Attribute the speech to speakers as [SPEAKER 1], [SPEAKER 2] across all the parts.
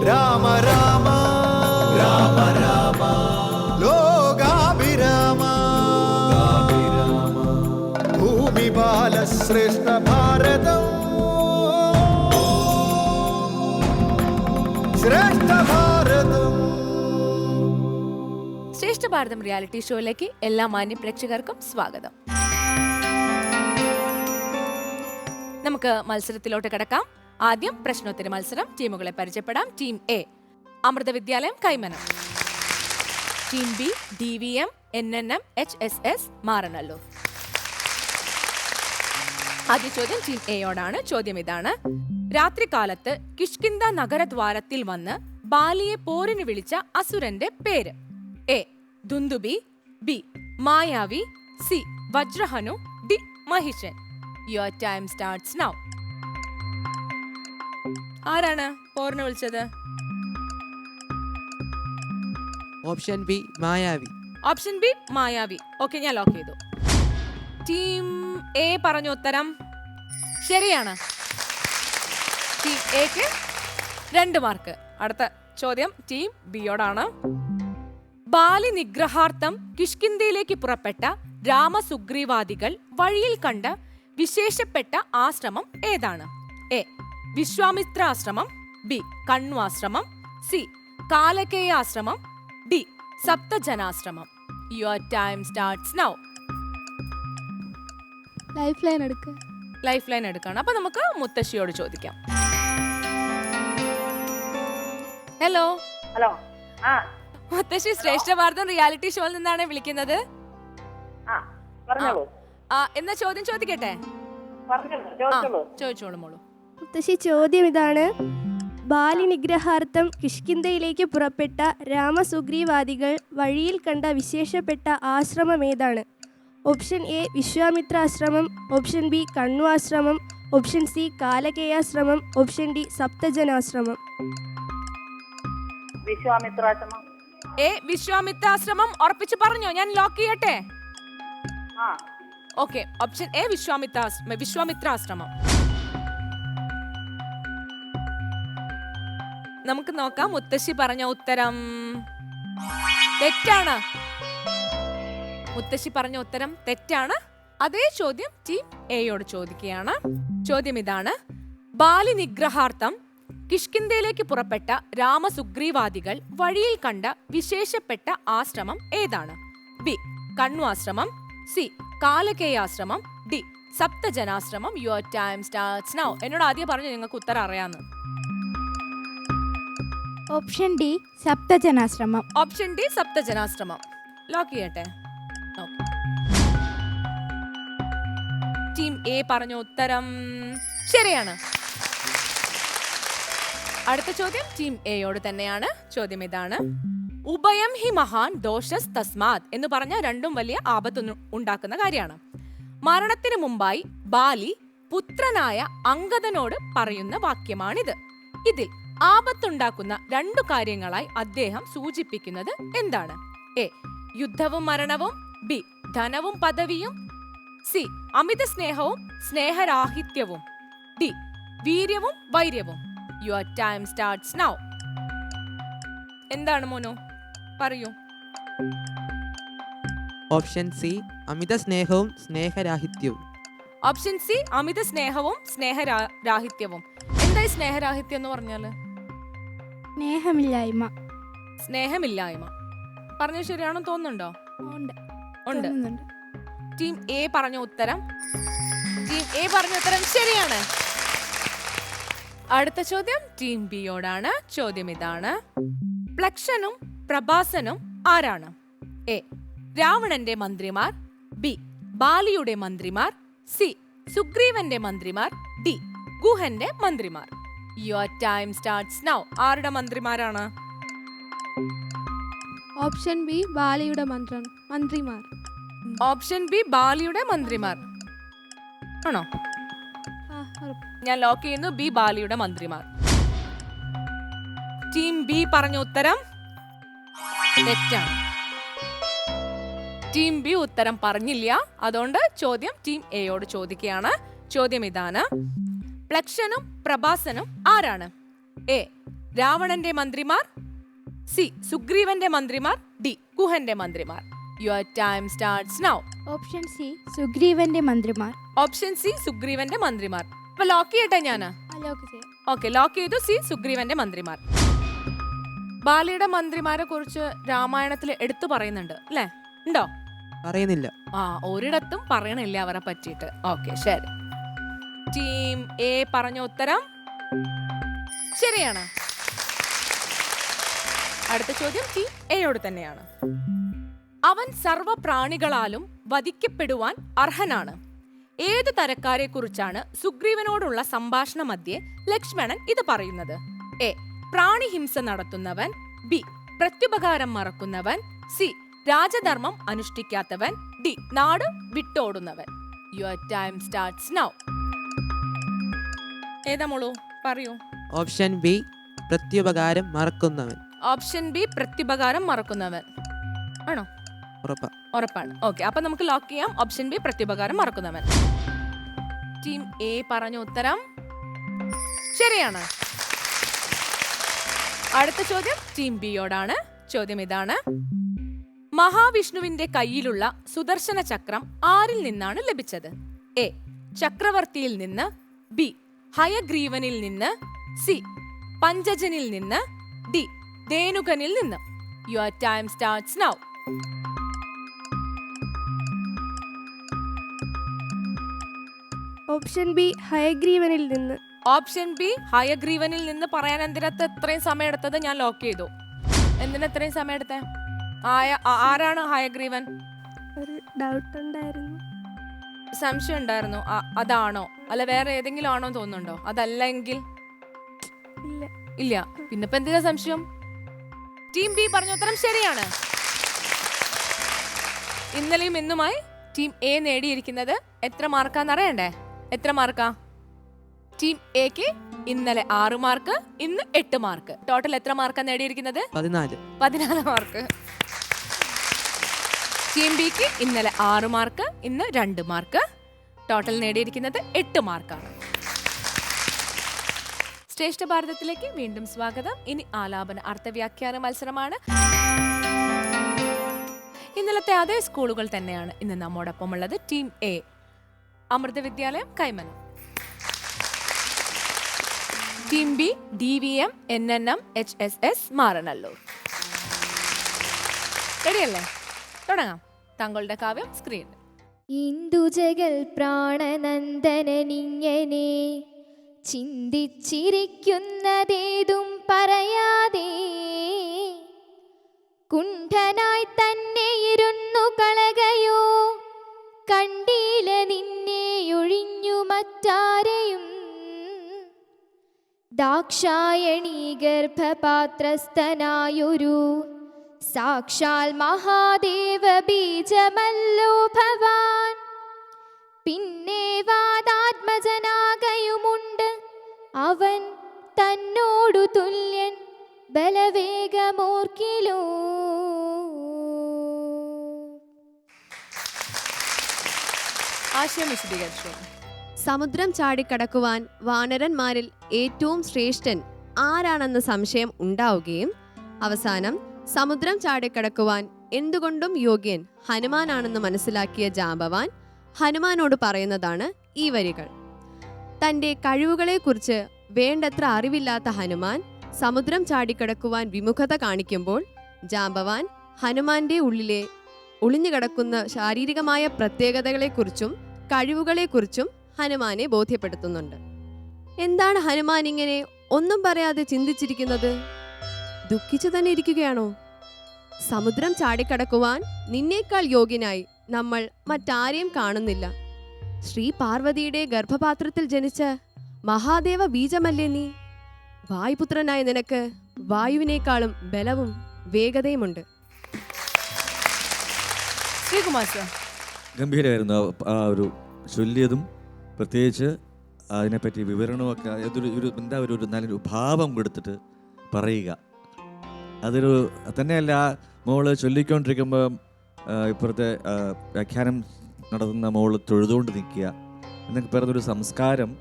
[SPEAKER 1] രാമ രാമ രാമ രാമ ലോകാഭിരാമ ഭൂമി ബാലശ്രേഷ്ഠ ഭാരതം ശ്രേഷ്ഠ ഭാരതം.
[SPEAKER 2] ശ്രേഷ്ഠ ഭാരതം റിയാലിറ്റി ഷോയിലേക്ക് എല്ലാ മാന്യ പ്രേക്ഷകർക്കും സ്വാഗതം. നമുക്ക് മത്സരത്തിലോട്ട് കിടക്കാം. ആദ്യം പ്രശ്നോത്തര മത്സരം. ടീമുകളെ പരിചയപ്പെടാം. ടീം എ അമൃത വിദ്യാലയം Kaimanam, team B DVM NNM HSS Maranalloor. ആദ്യ ചോദ്യം ടീം എയോടാണ്. ചോദ്യം ഇതാണ്: രാത്രികാലത്ത് കിഷ്കിന്ധ നഗരദ്വാരത്തിൽ വന്ന് ബാലിയെ പോരിന് വിളിച്ച അസുരന്റെ പേര്? A Dundubhi, B Mayavi, C Vajrahanu, D Mahishan. Your time starts now. ആരാണ് പോരിന് വിളിച്ചത്?
[SPEAKER 3] Option B Mayavi.
[SPEAKER 2] Option B Mayavi. Okay, ഞാൻ ലോക്ക് ചെയ്തു. ടീം എ പറഞ്ഞ ഉത്തരം ശരിയാണ്. ടീം എക്ക് 2 മാർക്ക്. അടുത്ത ചോദ്യം ടീം ബിയോടാണ്. ബാലി നിഗ്രഹാർത്ഥം കിഷ്കിന്ധയിലേക്ക് പുറപ്പെട്ട രാമസുഗ്രീവാദികൾ വഴിയിൽ കണ്ട വിശേഷപ്പെട്ട ആശ്രമം ഏതാണ്? എ വിശ്വാമിത്ര ആശ്രമം, ബി കണ്വാശ്രമം, സി കാലകേയ ആശ്രമം, ഡി സപ്തജനാശ്രമം. Your time starts now.
[SPEAKER 4] Life line എടുക്കണം. അപ്പൊ
[SPEAKER 2] നമുക്ക് മുത്തശ്ശിയോട് ചോദിക്കാം. Hello
[SPEAKER 5] hello. ആ
[SPEAKER 2] മുത്തശ്ശി, ശ്രേഷ്ഠ ഭാരതം റിയാലിറ്റി ഷോയിൽ നിന്നാണ് വിളിക്കുന്നത്.
[SPEAKER 5] ആ പറഞ്ഞോളൂ.
[SPEAKER 2] എന്നാ ചോദ്യം ചോദിക്കട്ടെ? ചോദിച്ചോളൂ മോളൂ.
[SPEAKER 4] മുത്തശ്ശി, ചോദ്യം ഇതാണ്: ബാലി നിഗ്രഹാർത്ഥം കിഷ്കിന്ധയിലേക്ക് പുറപ്പെട്ട രാമസുഗ്രീവാദികൾ വഴിയിൽ കണ്ട വിശേഷപ്പെട്ട ആശ്രമം ഏതാണ്? ഓപ്ഷൻ എ വിശ്വാമിത്രാശ്രമം, ഓപ്ഷൻ ബി കണ്വാശ്രമം, ഓപ്ഷൻ സി കാലകേയാശ്രമം, ഓപ്ഷൻ ഡി സപ്തജനാശ്രമം.
[SPEAKER 5] വിശ്വാമിത്രാശ്രമം.
[SPEAKER 2] എ വിശ്വാമിത്രാശ്രമം ഉറപ്പിച്ചു പറഞ്ഞോ? ഞാൻ ലോക്ക് ചെയ്യട്ടെ? ഓക്കെ, ഓപ്ഷൻ എ വിശ്വാമിത്രാശ്രമം. നമുക്ക് നോക്കാം. മുത്തശ്ശി പറഞ്ഞ ഉത്തരം തെറ്റാണ്. മുത്തശ്ശി പറഞ്ഞ ഉത്തരം തെറ്റാണ്. അതേ ചോദ്യം ടീം എയോട് ചോദിക്കുകയാണ്. ചോദ്യം ഇതാണ്: ബാലി നിഗ്രഹാർത്ഥം കിഷ്കിന്ധയിലേക്ക് പുറപ്പെട്ട രാമസുഗ്രീവാദികൾ വഴിയിൽ കണ്ട വിശേഷപ്പെട്ട ആശ്രമം ഏതാണ്? ബി കണ്വാശ്രമം, സി കാലകേയാശ്രമം, ഡി സപ്തജനാശ്രമം. Your time starts now. എന്നോട് ആദ്യം പറഞ്ഞു നിങ്ങൾക്ക് ഉത്തരം അറിയാന്ന്.
[SPEAKER 4] ഓപ്ഷൻ ഡി സപ്തജനാശ്രമം.
[SPEAKER 2] ഓപ്ഷൻ ഡി സപ്തജനാശ്രമം. ലോക്ക് ചെയ്യട്ടെ? ടീം എ പറഞ്ഞ ഉത്തരം ശരിയാണ്. അടുത്ത ചോദ്യം ടീം എയോട് തന്നെയാണ്. ചോദ്യം ഇതാണ്: ഉഭയം ഹി മഹാൻ ദോഷസ് തസ്മാത് എന്ന് പറഞ്ഞ രണ്ടും വലിയ ആപത്ത് ഉണ്ടാക്കുന്ന കാര്യമാണ്. മരണത്തിന് മുമ്പായി ബാലി പുത്രനായ അംഗദനോട് പറയുന്ന വാക്യമാണിത്. ഇതിൽ ആപത്തുണ്ടാക്കുന്ന 2 കാര്യങ്ങളായി അദ്ദേഹം സൂചിപ്പിക്കുന്നത് എന്താണ്? എ യുദ്ധവും മരണവും, ബി ധനവും പദവിയും, സി അമിത സ്നേഹവും സ്നേഹരാഹിത്യവും, ഡി വീര്യവും വൈര്യവും. Your time starts now. എന്താണ് മോനു? പറയൂ.
[SPEAKER 3] ഓപ്ഷൻ സി അമിത സ്നേഹവും സ്നേഹരാഹിത്യവും.
[SPEAKER 2] ഓപ്ഷൻ സി അമിത സ്നേഹവും സ്നേഹരാഹിത്യവും. എന്തായി സ്നേഹരാഹിത്യം എന്ന് പറഞ്ഞാല്? സ്നേഹമില്ലായ്മ. പറഞ്ഞത് ശരിയാണെന്ന് തോന്നുന്നുണ്ടോ? ഉണ്ട്. ടീം എ പറഞ്ഞ ഉത്തരം ശരിയാണ്. അടുത്ത ചോദ്യം ടീം ബിയോടാണ്. ചോദ്യം ഇതാണ്: പ്ലക്ഷനും പ്രഭാസനും ആരാണ്? എ രാവണന്റെ മന്ത്രിമാർ, ബി ബാലിയുടെ മന്ത്രിമാർ, സി സുഗ്രീവന്റെ മന്ത്രിമാർ, ഡി ഗുഹന്റെ മന്ത്രിമാർ. Your time starts now. ആരുടെ മന്ത്രിമാരാണ്?
[SPEAKER 4] ഓപ്ഷൻ ബി ബാലിയുടെ മന്ത്രിമാർ.
[SPEAKER 2] ഓപ്ഷൻ ബി ബാലിയുടെ മന്ത്രിമാർ ആണോ? ഞാൻ ലോക്ക് ചെയ്യുന്നു. ബി ബാലിയുടെ മന്ത്രിമാർ. ടീം ബി പറഞ്ഞ ഉത്തരം തെറ്റാണ്. ടീം ബി ഉത്തരം പറഞ്ഞില്ല. അതുകൊണ്ട് ചോദ്യം ടീം എയോട് ചോദിക്കുകയാണ്. ചോദ്യം ഇതാണ്: പ്ലക്ഷനും പ്രഭാസനും ആരാണ്? എ രാവണന്റെ മന്ത്രിമാർ, സി സുഗ്രീവന്റെ മന്ത്രിമാർ, ഡി കുഹന്റെ മന്ത്രിമാർ. Your time starts now.
[SPEAKER 4] Option C സുഗ്രീവന്റെ മന്ത്രിമാർ.
[SPEAKER 2] ഓപ്ഷൻ സി സുഗ്രീവന്റെ മന്ത്രിമാർ. അപ്പൊ ലോക്ക് ചെയ്യട്ടെ ഞാന്? ഓക്കെ, ലോക്ക് ചെയ്തു. സി സുഗ്രീവന്റെ മന്ത്രിമാർ. ബാലിയുടെ മന്ത്രിമാരെ കുറിച്ച് രാമായണത്തിൽ എടുത്തു പറയുന്നുണ്ട് അല്ലേ? ഉണ്ടോ?
[SPEAKER 3] പറയുന്നില്ല.
[SPEAKER 2] ഒരിടത്തും പറയണില്ല അവരെ പറ്റിയിട്ട്. ഓക്കെ, ശരി. ടീം എ പറഞ്ഞ ഉത്തരം ശരിയാണ്. അടുത്ത ചോദ്യം ടീം എയോട് തന്നെയാണ്. അവൻ സർവ പ്രാണികളാലും വധിക്കപ്പെടുവാൻ അർഹനാണ്. ഏത് തരക്കാരെ കുറിച്ചാണ് സുഗ്രീവനോടുള്ള സംഭാഷണ മധ്യേ ലക്ഷ്മണൻ ഇത് പറയുന്നത്? എ പ്രാണിഹിംസ നടത്തുന്നവൻ, ബി പ്രത്യുപകാരം മറക്കുന്നവൻ, സി രാജധർമ്മം അനുഷ്ഠിക്കാത്തവൻ, ഡി നാട് വിട്ടോടുന്നവൻ. Your time starts now. ഏതാ മോളൂ? പറയൂ.
[SPEAKER 3] ഓപ്ഷൻ ബി പ്രത്യുപകാരം മറക്കുന്നവൻ.
[SPEAKER 2] ഓപ്ഷൻ ബി പ്രത്യുപകാരം മറക്കുന്നവൻ ആണോ? ഉറപ്പാണ്. ഓക്കെ, അപ്പൊ നമുക്ക് ലോക്ക് ചെയ്യാം. ഓപ്ഷൻ ബി പ്രത്യുപകാരം മറക്കുന്നവൻ. ടീം എ പറഞ്ഞ ഉത്തരം ശരിയാണ്. അടുത്ത ചോദ്യം ടീം ബിയോടാണ്. ചോദ്യം ഇതാണ്: മഹാവിഷ്ണുവിന്റെ കയ്യിലുള്ള സുദർശന ചക്രം ആരിൽ നിന്നാണ് ലഭിച്ചത്? എ ചക്രവർത്തിയിൽ നിന്ന്, ബി ഹയഗ്രീവനിൽ നിന്ന്, സി പഞ്ചജനിൽ നിന്ന്, ഡി ധേനുകനിൽ നിന്ന്. Your time starts now.
[SPEAKER 4] Option B ഹയഗ്രീവനിൽ നിന്ന്.
[SPEAKER 2] ഓപ്ഷൻ ബി ഹയഗ്രീവനിൽ നിന്ന് പറയാൻ എന്തിനകത്ത് എത്രയും സമയം എടുത്തത്? ഞാൻ ലോക്ക് ചെയ്തു. എന്തിനാ എത്രയും സമയം എടുത്തേ? ആരാണ് ഹയഗ്രീവൻ?
[SPEAKER 4] ഒരു ഡൗട്ട് ഉണ്ടായിരുന്നു,
[SPEAKER 2] സംശയം ഉണ്ടായിരുന്നു. അതാണോ അല്ല വേറെ ഏതെങ്കിലും ആണോ തോന്നുന്നുണ്ടോ? അതല്ലെങ്കിൽ ഇല്ല. പിന്നെ ഇപ്പൊ എന്തിനാ സംശയം? ടീം ബി പറഞ്ഞ ഉത്തരം ശരിയാണ്. ഇന്നലെയും ഇന്നുമായി ടീം എ നേടിയിരിക്കുന്നത് എത്ര മാർക്കാന്ന് അറിയണ്ടേ? എത്ര മാർക്കാ? ടീം എക്ക് ഇന്നലെ 6 മാർക്ക്, ഇന്ന് 8 മാർക്ക്. ടോട്ടൽ എത്ര മാർക്കാ നേടിയിരിക്കുന്നത്? 14 മാർക്ക്. ടീം ബിക്ക് ഇന്നലെ 6 മാർക്ക്, ഇന്ന് 2 മാർക്ക്. ടോട്ടൽ നേടിയിരിക്കുന്നത് 8 മാർക്കാണ്. ശ്രേഷ്ഠ ഭാരതത്തിലേക്ക് വീണ്ടും സ്വാഗതം. ഇനി ആലാപന അർത്ഥവ്യാഖ്യാന മത്സരമാണ്. ഇന്നലത്തെ അതേ സ്കൂളുകൾ തന്നെയാണ് ഇന്ന് നമ്മോടൊപ്പം ഉള്ളത്. ടീം എ അമൃത വിദ്യാലയം Kaimanam, team B DVM NNM HSS Maranalloor. റെഡിയല്ലേ? തുടങ്ങാം. താങ്കളുടെ കാവ്യം സ്ക്രീൻ.
[SPEAKER 6] ഇന്ദുജകൾ പ്രാണനന്ദനനിങ്ങനെ ചിന്തിച്ചിരിക്കുന്നതേതും പറയാതെ കുണ്ഠനായി തന്നെ ഇരുന്നു കളകയോ കണ്ടീല നിന്നെ ഒഴിഞ്ഞു മറ്റാരെയും ദാക്ഷായണീ ഗർഭപാത്രസ്ഥനായൊരു സാക്ഷാൽ മഹാദേവ ബീജമല്ലോ ഭവാൻ പിന്നെ വാദാത്മജനാകയുമുണ്ട് അവൻ തന്നോടു തുല്യൻ ബലവേഗമോർക്കിലോ.
[SPEAKER 2] ആശയം വിശദീകരിച്ചു.
[SPEAKER 7] സമുദ്രം ചാടിക്കടക്കുവാൻ വാനരന്മാരിൽ ഏറ്റവും ശ്രേഷ്ഠൻ ആരാണെന്ന സംശയം ഉണ്ടാവുകയും അവസാനം സമുദ്രം ചാടിക്കടക്കുവാൻ എന്തുകൊണ്ടും യോഗ്യൻ ഹനുമാനാണെന്ന് മനസ്സിലാക്കിയ ജാമ്പവാൻ ഹനുമാനോട് പറയുന്നതാണ് ഈ വരികൾ. തൻ്റെ കഴിവുകളെക്കുറിച്ച് വേണ്ടത്ര അറിവില്ലാത്ത ഹനുമാൻ സമുദ്രം ചാടിക്കടക്കുവാൻ വിമുഖത കാണിക്കുമ്പോൾ ജാമ്പവാൻ ഹനുമാന്റെ ഉള്ളിലെ ഒളിഞ്ഞുകിടക്കുന്ന ശാരീരികമായ പ്രത്യേകതകളെക്കുറിച്ചും കഴിവുകളെക്കുറിച്ചും ഹനുമാനെ ബോധ്യപ്പെടുത്തുന്നുണ്ട്. എന്താണ് ഹനുമാൻ ഇങ്ങനെ ഒന്നും പറയാതെ ചിന്തിച്ചിരിക്കുന്നത്? ദുഃഖിച്ചു തന്നെ ഇരിക്കുകയാണോ? സമുദ്രം ചാടിക്കടക്കുവാൻ നിന്നേക്കാൾ യോഗ്യനായി നമ്മൾ മറ്റാരെയും കാണുന്നില്ല. ശ്രീ പാർവതിയുടെ ഗർഭപാത്രത്തിൽ ജനിച്ച മഹാദേവ ബീജമല്ലേ നീ? വായുപുത്രനായ നിനക്ക് വായുവിനേക്കാളും ബലവും വേഗതയുമുണ്ട്.
[SPEAKER 8] ഗംഭീരമായിരുന്നു ആ ഒരു ചൊല്ലിയതും, പ്രത്യേകിച്ച് അതിനെപ്പറ്റി വിവരണമൊക്കെ എന്താ ഒരു നല്ലൊരു ഭാവം കൊടുത്തിട്ട് പറയുക. അതൊരു തന്നെയല്ല, മോള് ചൊല്ലിക്കൊണ്ടിരിക്കുമ്പോൾ ഇപ്പുറത്തെ വ്യാഖ്യാനം നടത്തുന്ന മോള് തൊഴുതുകൊണ്ട് നിൽക്കുക എന്നൊക്കെ പറയുന്നൊരു സംസ്കാരം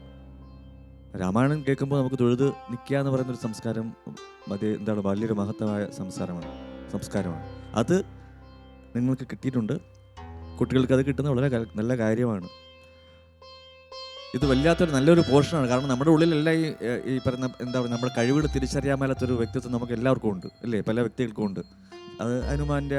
[SPEAKER 8] രാമായണം കേൾക്കുമ്പോൾ നമുക്ക് തൊഴുത് നിൽക്കുക എന്ന് പറയുന്നൊരു സംസ്കാരം എന്താണ് വലിയൊരു മഹത്തമായ സംസ്കാരമാണ്. അത് നിങ്ങൾക്ക് കിട്ടിയിട്ടുണ്ട്. കുട്ടികൾക്ക് അത് കിട്ടുന്നത് വളരെ നല്ല കാര്യമാണ്. ഇത് വല്ലാത്തൊരു നല്ലൊരു പോർഷനാണ്. കാരണം നമ്മുടെ ഉള്ളിലെല്ലാം ഈ പറയുന്ന എന്താ പറയുക, നമ്മുടെ കഴിവുകൾ തിരിച്ചറിയാൻ മേലാത്തൊരു വ്യക്തിത്വം നമുക്ക് എല്ലാവർക്കും ഉണ്ട് അല്ലേ, പല വ്യക്തികൾക്കും ഉണ്ട്. അത് ഹനുമാൻ്റെ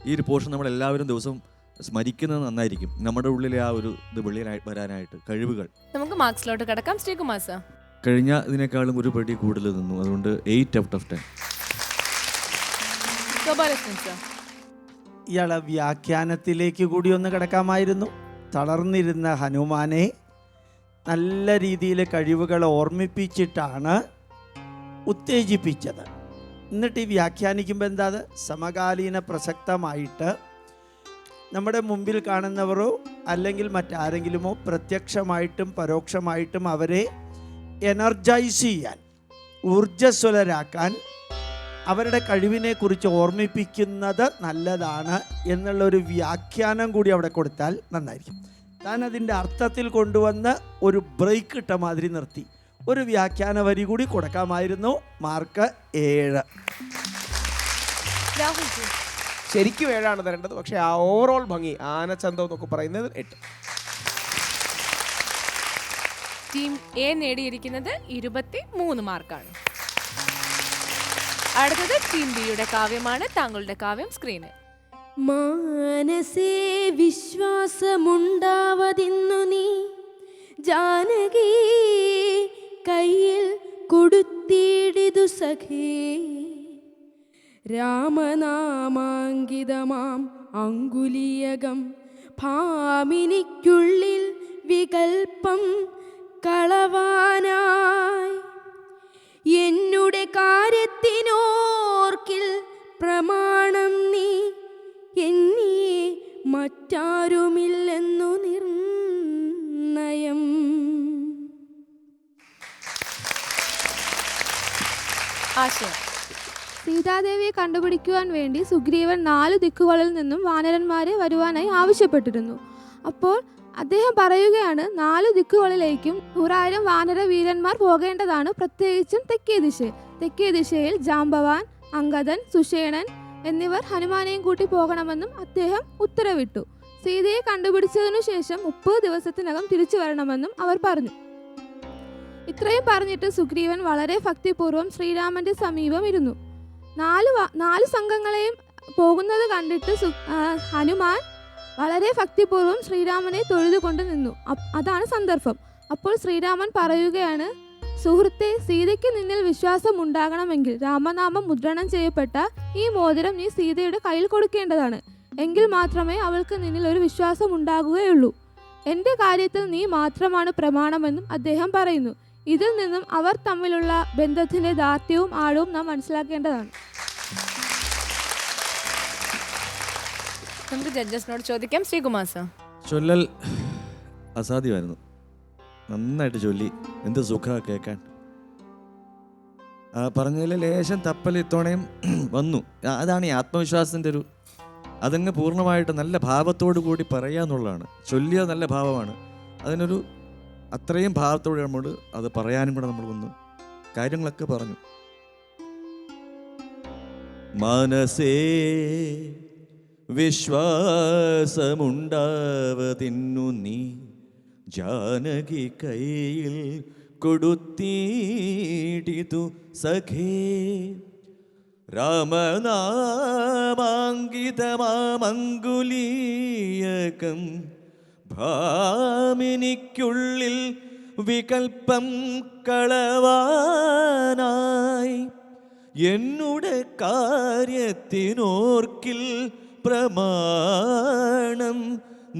[SPEAKER 8] ഈ ഒരു പോർഷൻ നമ്മളെല്ലാവരും ദിവസവും സ്മരിക്കുന്നത് നന്നായിരിക്കും. നമ്മുടെ ഉള്ളിലെ ആ ഒരു ഇത് വെളിയിലായി വരാനായിട്ട് കഴിവുകൾ.
[SPEAKER 2] നമുക്ക് മാർക്സിലോട്ട് കിടക്കാം. ശ്രീകുമാർ സർ,
[SPEAKER 8] കഴിഞ്ഞ ഇതിനേക്കാളും ഒരു പടി കൂടുതൽ നിന്നു, അതുകൊണ്ട് 8 out of 10.
[SPEAKER 2] ഗോപാലകൃഷ്ണൻ സർ,
[SPEAKER 1] ഇയാളെ വ്യാഖ്യാനത്തിലേക്ക് കൂടി ഒന്ന് കിടക്കാമായിരുന്നു. തളർന്നിരുന്ന ഹനുമാനെ നല്ല രീതിയിൽ കഴിവുകൾ ഓർമ്മിപ്പിച്ചിട്ടാണ് ഉത്തേജിപ്പിച്ചത്. എന്നിട്ട് ഈ വ്യാഖ്യാനിക്കുമ്പോൾ എന്താ, അത് സമകാലീന പ്രസക്തമായിട്ട് നമ്മുടെ മുമ്പിൽ കാണുന്നവരോ അല്ലെങ്കിൽ മറ്റാരെങ്കിലുമോ പ്രത്യക്ഷമായിട്ടും പരോക്ഷമായിട്ടും അവരെ എനർജൈസ് ചെയ്യാൻ, ഊർജ്ജസ്വലരാക്കാൻ, അവരുടെ കഴിവിനെക്കുറിച്ച് ഓർമ്മിപ്പിക്കുന്നത് നല്ലതാണ് എന്നുള്ളൊരു വ്യാഖ്യാനം കൂടി അവിടെ കൊടുത്താൽ നന്നായിരിക്കും. താൻ അതിൻ്റെ അർത്ഥത്തിൽ കൊണ്ടുവന്ന് ഒരു ബ്രേക്ക് ഇട്ട മാതിരി നിർത്തി. ഒരു വ്യാഖ്യാന വരി കൂടി കൊടുക്കാമായിരുന്നു. മാർക്ക് 7.
[SPEAKER 2] രാഹുൽ ജി,
[SPEAKER 9] ശരിക്കും 7 തരേണ്ടത്. പക്ഷേ ആ ഓവറോൾ ഭംഗി, ആനച്ചന്തം എന്നൊക്കെ പറയുന്നത് 8.
[SPEAKER 2] ടീം എ നേടിയിരിക്കുന്നത് 23 മാർക്കാണ്. അടുത്തത് ടീം ബിയുടെ കാവ്യമാണ്. താങ്കളുടെ കാവ്യം സ്ക്രീനിൽ.
[SPEAKER 4] മാനസേ വിശ്വാസമുണ്ടാവതിന്നു നീ ജാനകി കയ്യിൽ കൊടുത്തിടിതു സഖേ, രാമനാമാങ്കിതമാം അങ്കുലീയകം ഭാമിനിക്കുള്ളിൽ വികൽപ്പം കളവാനായി, എന്നുടെ കാര്യത്തിനോർക്കിൽ പ്രമാണം നീ എന്നീ മറ്റാരുമില്ലെന്നു നിർണയം.
[SPEAKER 2] ആശയം.
[SPEAKER 4] സീതാദേവിയെ കണ്ടുപിടിക്കുവാൻ വേണ്ടി സുഗ്രീവൻ 4 ദിക്കുകളിൽ നിന്നും വാനരന്മാരെ വരുവാനായി ആവശ്യപ്പെട്ടിരുന്നു. അപ്പോൾ അദ്ദേഹം പറയുകയാണ്, 4 ദിക്കുകളിലേക്കും 100,000 വാനര വീരന്മാർ പോകേണ്ടതാണ്, പ്രത്യേകിച്ചും തെക്കേ ദിശയിൽ ജാംബവാൻ, അംഗദൻ, സുഷേണൻ എന്നിവർ ഹനുമാനെയും കൂട്ടി പോകണമെന്നും അദ്ദേഹം ഉത്തരവിട്ടു. സീതയെ കണ്ടുപിടിച്ചതിനു ശേഷം 30 ദിവസത്തിനകം തിരിച്ചു വരണമെന്നും അവർ പറഞ്ഞു. ഇത്രയും പറഞ്ഞിട്ട് സുഗ്രീവൻ വളരെ ഭക്തിപൂർവ്വം ശ്രീരാമന്റെ സമീപം ഇരുന്നു. 4 സംഘങ്ങളെയും പോകുന്നത് കണ്ടിട്ട് ഹനുമാൻ വളരെ ഭക്തിപൂർവ്വം ശ്രീരാമനെ തൊഴുതുകൊണ്ട് നിന്നു. അതാണ് സന്ദർഭം. അപ്പോൾ ശ്രീരാമൻ പറയുകയാണ്, സുഹൃത്തെ, സീതയ്ക്ക് നിന്നിൽ വിശ്വാസം ഉണ്ടാകണമെങ്കിൽ രാമനാമം മുദ്രണം ചെയ്യപ്പെട്ട ഈ മോതിരം നീ സീതയുടെ കയ്യിൽ കൊടുക്കേണ്ടതാണ്. എങ്കിൽ മാത്രമേ അവൾക്ക് നിന്നിൽ ഒരു വിശ്വാസം ഉണ്ടാകുകയുള്ളൂ. എൻ്റെ കാര്യത്തിൽ നീ മാത്രമാണ് പ്രമാണമെന്നും അദ്ദേഹം പറയുന്നു. ഇതിൽ നിന്നും അവർ തമ്മിലുള്ള ബന്ധത്തിൻ്റെ ദാർഢ്യവും ആഴവും നാം മനസ്സിലാക്കേണ്ടതാണ്.
[SPEAKER 2] നമുക്ക് ജഡ്ജസിനോട് ചോദിക്കാം. ശ്രീകുമാർ സർ,
[SPEAKER 8] ചൊല്ലൽ അസാധ്യമായിരുന്നു. നന്നായിട്ട് ചൊല്ലി, എന്ത് സുഖമാണ് കേൾക്കാൻ. പറഞ്ഞതിൽ ലേശം തപ്പൽ ഇത്തവണയും വന്നു. അതാണ് ഈ ആത്മവിശ്വാസത്തിൻ്റെ അതങ്ങ് പൂർണ്ണമായിട്ട് നല്ല ഭാവത്തോടു കൂടി പറയുക എന്നുള്ളതാണ്. ചൊല്ലിയ നല്ല ഭാവമാണ്. അതിനൊരു അത്രയും ഭാവത്തോടെ നമ്മൾ അത് പറയാനും കൂടെ നമ്മൾ വന്നു കാര്യങ്ങളൊക്കെ പറഞ്ഞു. മനസ്സേ വിശ്വാസമുണ്ടാവതിന്നു നീ ജാനകി കയ്യിൽ കൊടുത്തിടിതു സഖേ, രാമനാമാങ്കിതമാമങ്കുലീയകം ഭാമിനിക്കുള്ളിൽ വികൽപ്പം കളവാനായി, എന്നുടെ കാര്യത്തിനോർക്കിൽ പ്രമാണം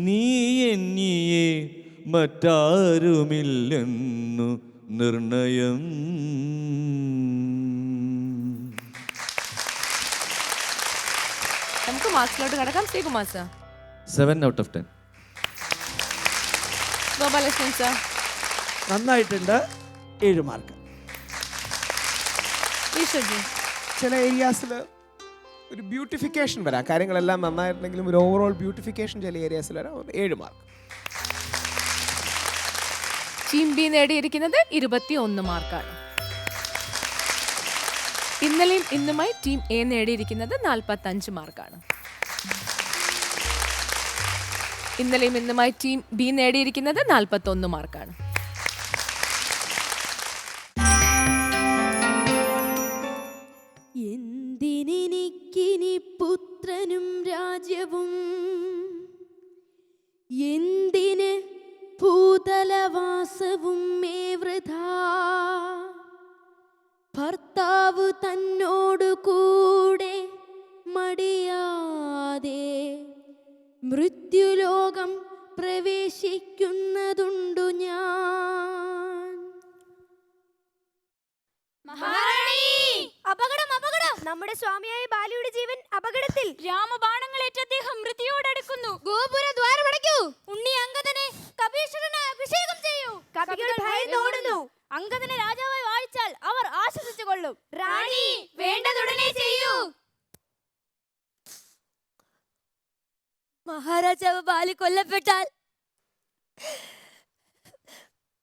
[SPEAKER 8] നീ എന്നിയെ മറ്റാരുമില്ലെന്നു നിർണയം.
[SPEAKER 2] നമുക്ക് മാർക്സിലോട്ട് കിടക്കാം. Sreekumar sir,
[SPEAKER 8] 7 out of 10.
[SPEAKER 2] Gopalakrishnan sir,
[SPEAKER 1] നന്നായിട്ടുണ്ട്, 7 മാർക്ക്.
[SPEAKER 2] ഈശ്വർജി,
[SPEAKER 9] ചില ഏരിയാസിൽ ഒരു ബ്യൂട്ടിഫിക്കേഷൻ വരാം. കാര്യങ്ങളെല്ലാം നന്നായിട്ടുണ്ടെങ്കിലും ഒരു ഓവറോൾ ബ്യൂട്ടിഫിക്കേഷൻ ചില ഏരിയാസിൽ വരാം. 7 മാർക്ക്.
[SPEAKER 2] ടീം ബി നേടിയിരിക്കുന്നത് 21 മാർക്കാണ്. ഇന്നലെയും ഇന്നുമായി ടീം എ നേടിയിരിക്കുന്നത് 45 മാർക്കാണ്. ഇന്നലെയും ഇന്നുമായി ടീം ബി നേടിയിരിക്കുന്നത് 41 മാർക്കാണ്.
[SPEAKER 10] എന്തിനെനിക്കിനി പുത്രനും രാജ്യവും, എന്തിന് ഭൂതലവാസവും മേ വൃഥാ, ഭർത്താവ് തന്നോടു കൂടെ മടിയാതെ മൃത്യുലോകം പ്രവേശിക്കുന്നതുണ്ടു ഞാൻ.
[SPEAKER 6] അപകടം അപകടം! നമ്മുടെ സ്വാമിയായ ബാലിയുടെ ജീവൻ അപകടത്തിൽ. രാമബാണങ്ങളേറ്റ് അദ്ദേഹം മൃതിയോടടുക്കുന്നു. ഗോപുര ദ്വാരമടയ്ക്കൂ. ഉണ്ണി അങ്കദനെ കപീശ്വരനായി അഭിഷേകം ചെയ്യൂ. കപികൾ ഭയന്നോടുന്നു. അങ്കദനെ രാജാവായി വാഴിച്ചാൽ അവർ ആശ്വസിച്ചു കൊള്ളും. റാണി, വേണ്ടതുടനെ ചെയ്യൂ.
[SPEAKER 10] മഹാരാജാവ് ബാലി കൊല്ലപ്പെട്ടാൽ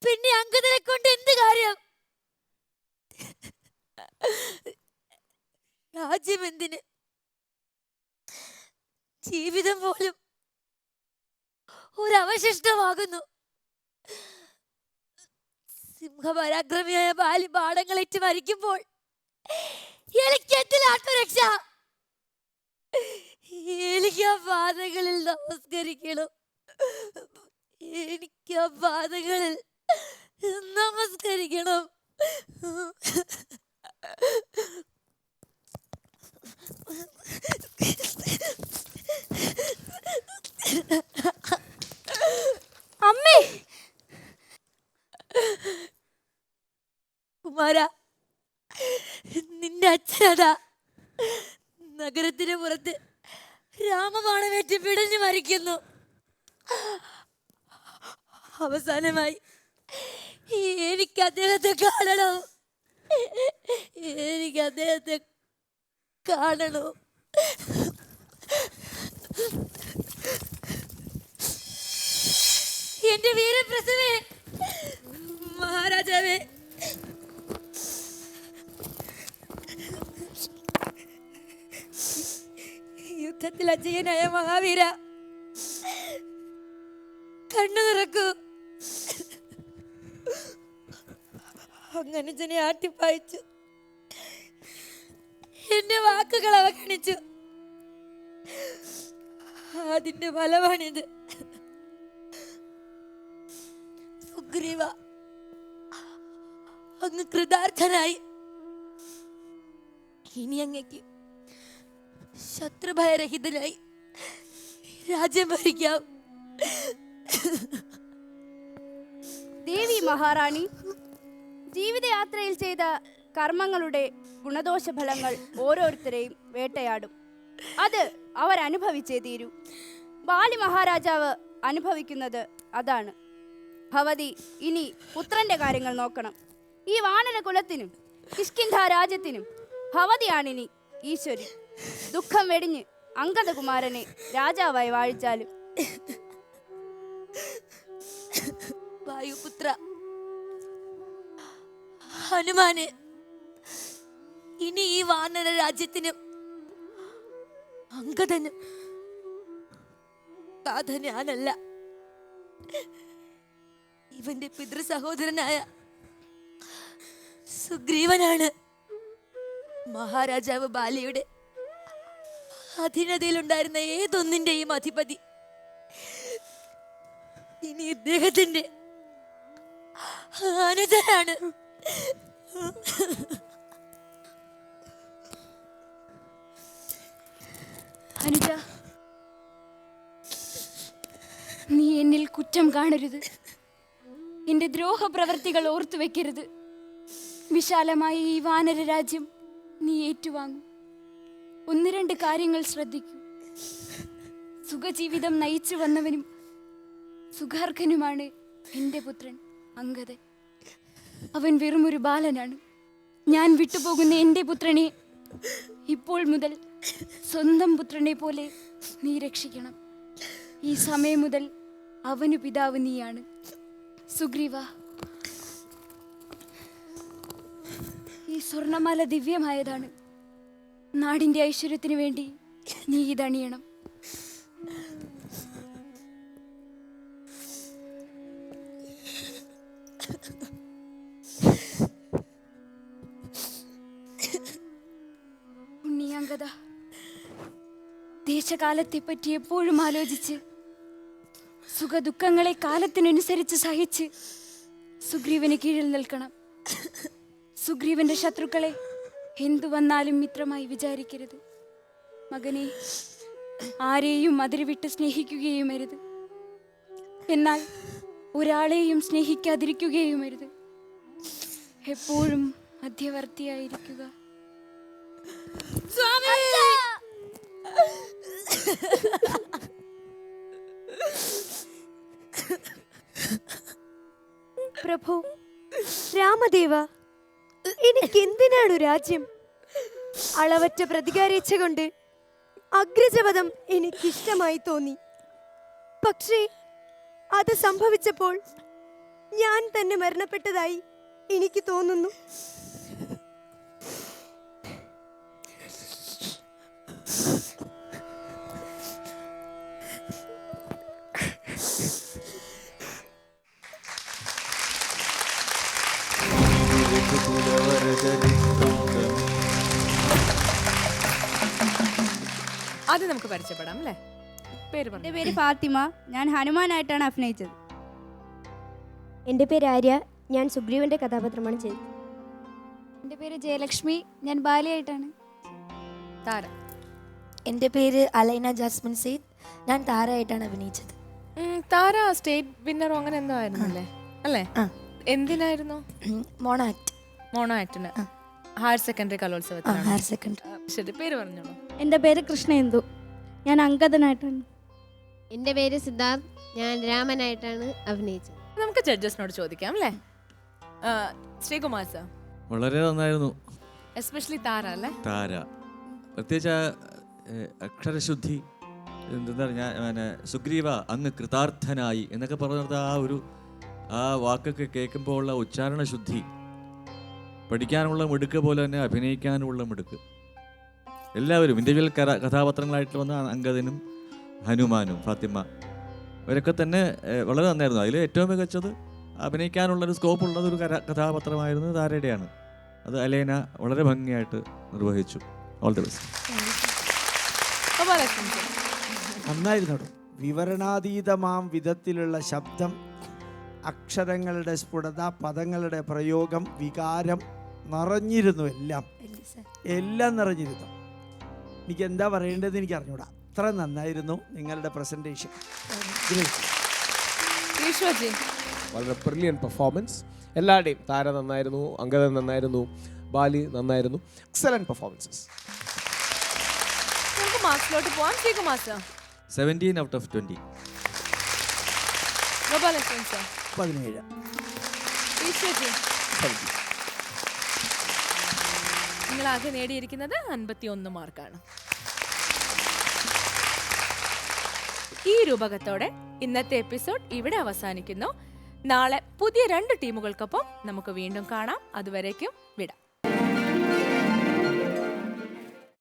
[SPEAKER 10] പിന്നെ അങ്കദനെ കൊണ്ട് എന്ത് കാര്യം? രാജ്യം എന്തിന്, ജീവിതം പോലും ഒരവശിഷ്ടമാകുന്നു. സിംഹപരാക്രമിയായ ബാലി ബാണങ്ങളേറ്റ് മരിക്കുമ്പോൾ എനിക്ക് എന്തിൽ ആത്മരക്ഷ? എനിക്ക് ആ പാതകളിൽ നമസ്കരിക്കണം. എനിക്ക് ആ പാതകളിൽ നമസ്കരിക്കണം.
[SPEAKER 6] അമ്മേ!
[SPEAKER 10] കുമാര, നിന്റെ അച്ഛനതാ നഗരത്തിന് പുറത്ത് രാമബാണമേറ്റ് പിടഞ്ഞു മരിക്കുന്നു. അവസാനമായി എനിക്ക് അദ്ദേഹത്തെ കാണണം. എനിക്ക് അദ്ദേഹത്തെ കാണണം. എന്റെ വീരപ്രസവേ, മഹാരാജാവേ, യുദ്ധത്തിൽ അജയനായ മഹാവീര, കണ്ണു തുറക്കൂ. അങ്ങനുജനെ ആട്ടിപ്പായിച്ചു. എന്റെ വാക്കുകൾ അവഗണിച്ചു. അതിന്റെ ഫലമാണിത്. സുഗ്രീവ, അങ്ങ് കൃതാർത്ഥനായി. ഇനി അങ്ങക്ക് ശത്രുഭയരഹിതനായി രാജ്യം ഭരിക്കാം.
[SPEAKER 11] ദേവി മഹാറാണി, ജീവിതയാത്രയിൽ ചെയ്ത കർമ്മങ്ങളുടെ ഗുണദോഷ ഫലങ്ങൾ ഓരോരുത്തരെയും വേട്ടയാടും. അത് അവരനുഭവിച്ചേ തീരൂ. ബാലി മഹാരാജാവ് അനുഭവിക്കുന്നത് അതാണ്. ഭവതി ഇനി പുത്രന്റെ കാര്യങ്ങൾ നോക്കണം. ഈ വാനര കുലത്തിനും കിഷ്കിന്ധ രാജ്യത്തിനും ഭവതിയാണിനി ഈശ്വരി. ദുഃഖം വെടിഞ്ഞ് അങ്കദകുമാരനെ രാജാവായി വാഴിച്ചാലും.
[SPEAKER 10] വായുപുത്ര ഹനുമാന്, ഇനി ഈ വാനര രാജ്യത്തിനും അങ്കദനും ബാധ ഞാനല്ല, ഇവന്റെ പിതൃ സഹോദരനായ സുഗ്രീവനാണ്. മഹാരാജാവ് ബാലിയുടെ അധീനതയിലുണ്ടായിരുന്ന ഏതൊന്നിന്റെയും അധിപതി ഇനി ഇദ്ദേഹത്തിന്റെ അനുജനാണ്.
[SPEAKER 11] അനുജ, നീ എന്നിൽ കുറ്റം കാണരുത്. എന്റെ ദ്രോഹപ്രവർത്തികൾ ഓർത്തു വെക്കരുത്. വിശാലമായ ഈ വാനര രാജ്യം നീ ഏറ്റുവാങ്ങും. 1-2 കാര്യങ്ങൾ ശ്രദ്ധിക്കൂ. സുഖജീവിതം നയിച്ചു വന്നവനും സുഖാർഹനുമാണ് എൻ്റെ പുത്രൻ അങ്കദൻ. അവൻ വെറുമൊരു ബാലനാണ്. ഞാൻ വിട്ടുപോകുന്ന എൻ്റെ പുത്രനെ ഇപ്പോൾ മുതൽ സ്വന്തം പുത്രനെ പോലെ നീ രക്ഷിക്കണം. ഈ സമയം മുതൽ അവനു പിതാവ് നീയാണ്. സുഗ്രീവ, ഈ സ്വർണമാല ദിവ്യമായതാണ്. നാടിന്റെ ഐശ്വര്യത്തിന് വേണ്ടി നീ ഇതണിയണം. ഉണ്ണിയാങ്കത, ദേശകാലത്തെ പറ്റി എപ്പോഴും ആലോചിച്ച് സുഖദുഃഖങ്ങളെ കാലത്തിനനുസരിച്ച് സഹിച്ച് സുഗ്രീവന് കീഴിൽ നിൽക്കണം. സുഗ്രീവന്റെ ശത്രുക്കളെ എന്തു വന്നാലും മിത്രമായി വിചാരിക്കരുത്. മകനെ, ആരെയും അതിരുവിട്ട് സ്നേഹിക്കുകയുമരുത്. എന്നാൽ ഒരാളെയും സ്നേഹിക്കാതിരിക്കുകയുമരുത്. എപ്പോഴും മധ്യവർത്തിയായിരിക്കുക.
[SPEAKER 6] പ്രഭു രാമദേവ, എനിക്കെന്തിനാണ് രാജ്യം? അളവറ്റ പ്രതികാരേച്ഛ കൊണ്ട് അഗ്രജവധം എനിക്കിഷ്ടമായി തോന്നി. പക്ഷേ അത് സംഭവിച്ചപ്പോൾ ഞാൻ തന്നെ മരണപ്പെട്ടതായി എനിക്ക് തോന്നുന്നു.
[SPEAKER 2] അത് നമുക്ക് പരിചയപ്പെടാം അല്ലേ? പേര്
[SPEAKER 11] എൻ്റെ പേര് ഫാത്തിമ. ഞാൻ ഹനുമാനായിട്ടാണ് അഭിനയിച്ചത്.
[SPEAKER 6] എൻ്റെ പേര് ആര്യ. ഞാൻ സുഗ്രീവന്റെ കഥാപാത്രമാണ് ചെയ്തത്.
[SPEAKER 11] എൻ്റെ പേര് ജയലക്ഷ്മി. ഞാൻ ബാലിയായിട്ടാണ്.
[SPEAKER 2] താര.
[SPEAKER 10] എൻ്റെ പേര് അലൈന ജാസ്മിൻ സെയ്ദ്. ഞാൻ താരയായിട്ടാണ് അഭിനയിച്ചത്.
[SPEAKER 2] താര സ്റ്റേറ്റ് വിന്നറോ അങ്ങനെ എന്തോ ആയിരുന്നല്ലേ? അല്ലേ? എന്തിനായിരുന്നു?
[SPEAKER 10] Mono act.
[SPEAKER 2] മോണോ ആക്ടിന് ഹയർ സെക്കൻഡറി കലോത്സവത്തിൽ.
[SPEAKER 10] Higher secondary.
[SPEAKER 2] ശരി, പേര് പറഞ്ഞോളൂ.
[SPEAKER 11] എൻ്റെ പേര് കൃഷ്ണേന്ദു. ഞാൻ അങ്കദനായിട്ടാണ്.
[SPEAKER 7] എൻ്റെ പേര് സിദ്ധാർത്ഥ്. ഞാൻ രാമനായിട്ടാണ് അഭിനയിച്ചത്.
[SPEAKER 2] നമുക്ക് ജഡ്ജസിനോട് ചോദിക്കാം അല്ലേ? ശ്രീകുമാർ സർ.
[SPEAKER 8] വളരെ നന്നായിരുന്നു.
[SPEAKER 2] എസ്പെഷ്യലി താര അല്ലേ?
[SPEAKER 8] താര പ്രത്യേകിച്ച് അക്ഷരശുദ്ധി. എന്താ ഞാൻ സുഗ്രീവ അങ്ങ് കൃതാർത്ഥനായി എന്നൊക്കെ പറഞ്ഞത് ആ വാക്കൊക്കെ കേൾക്കുമ്പോൾ ഉള്ള ഉച്ചാരണ ശുദ്ധി, പഠിക്കാനുള്ള മിടുക്ക് പോലെ തന്നെ അഭിനയിക്കാനുള്ള മിടുക്ക്. എല്ലാവരും ഇൻഡിവിജ്വൽ കഥാപാത്രങ്ങളായിട്ട് വന്ന അങ്കദനും ഹനുമാനും ഫാത്തിമ ഇവരൊക്കെ തന്നെ വളരെ നന്നായിരുന്നു. അതിൽ ഏറ്റവും മികച്ചത് അഭിനയിക്കാനുള്ളൊരു സ്കോപ്പുള്ളതൊരു കഥാപാത്രമായിരുന്നു താരയുടെയാണ്. അത് അലേന വളരെ ഭംഗിയായിട്ട് നിർവഹിച്ചു. All the best.
[SPEAKER 1] നന്നായിരുന്നു. വിവരണാതീതമാം വിധത്തിലുള്ള ശബ്ദം, അക്ഷരങ്ങളുടെ സ്ഫുടത, പദങ്ങളുടെ പ്രയോഗം, വികാരം നിറഞ്ഞിരുന്നു. എല്ലാം നിറഞ്ഞിരുന്നു. എനിക്ക് എന്താ പറയേണ്ടതെന്ന് എനിക്ക് അറിഞ്ഞൂടാ. അത്ര നന്നായിരുന്നു നിങ്ങളുടെ പ്രസൻറ്റേഷൻ.
[SPEAKER 9] വളരെ ബ്രില്യൻ പെർഫോമൻസ്. എല്ലാവരുടെയും. താര നന്നായിരുന്നു, അങ്കദൻ നന്നായിരുന്നു, ബാലി നന്നായിരുന്നു. Excellent performances.
[SPEAKER 2] നമുക്ക് മാർക്സിലോട്ട് പോവാം. Sreekumar sir.
[SPEAKER 8] 17 out of 20.
[SPEAKER 2] Gopalakrishnan sir.
[SPEAKER 1] 17.
[SPEAKER 2] ഈശ്വജി. നിങ്ങൾ ആകെ നേടിയിരിക്കുന്നത് 51 മാർക്കാണ്. ഈ രൂപകത്തോടെ ഇന്നത്തെ എപ്പിസോഡ് ഇവിടെ അവസാനിക്കുന്നു. നാളെ പുതിയ 2 ടീമുകൾക്കൊപ്പം നമുക്ക് വീണ്ടും കാണാം. അതുവരേക്കും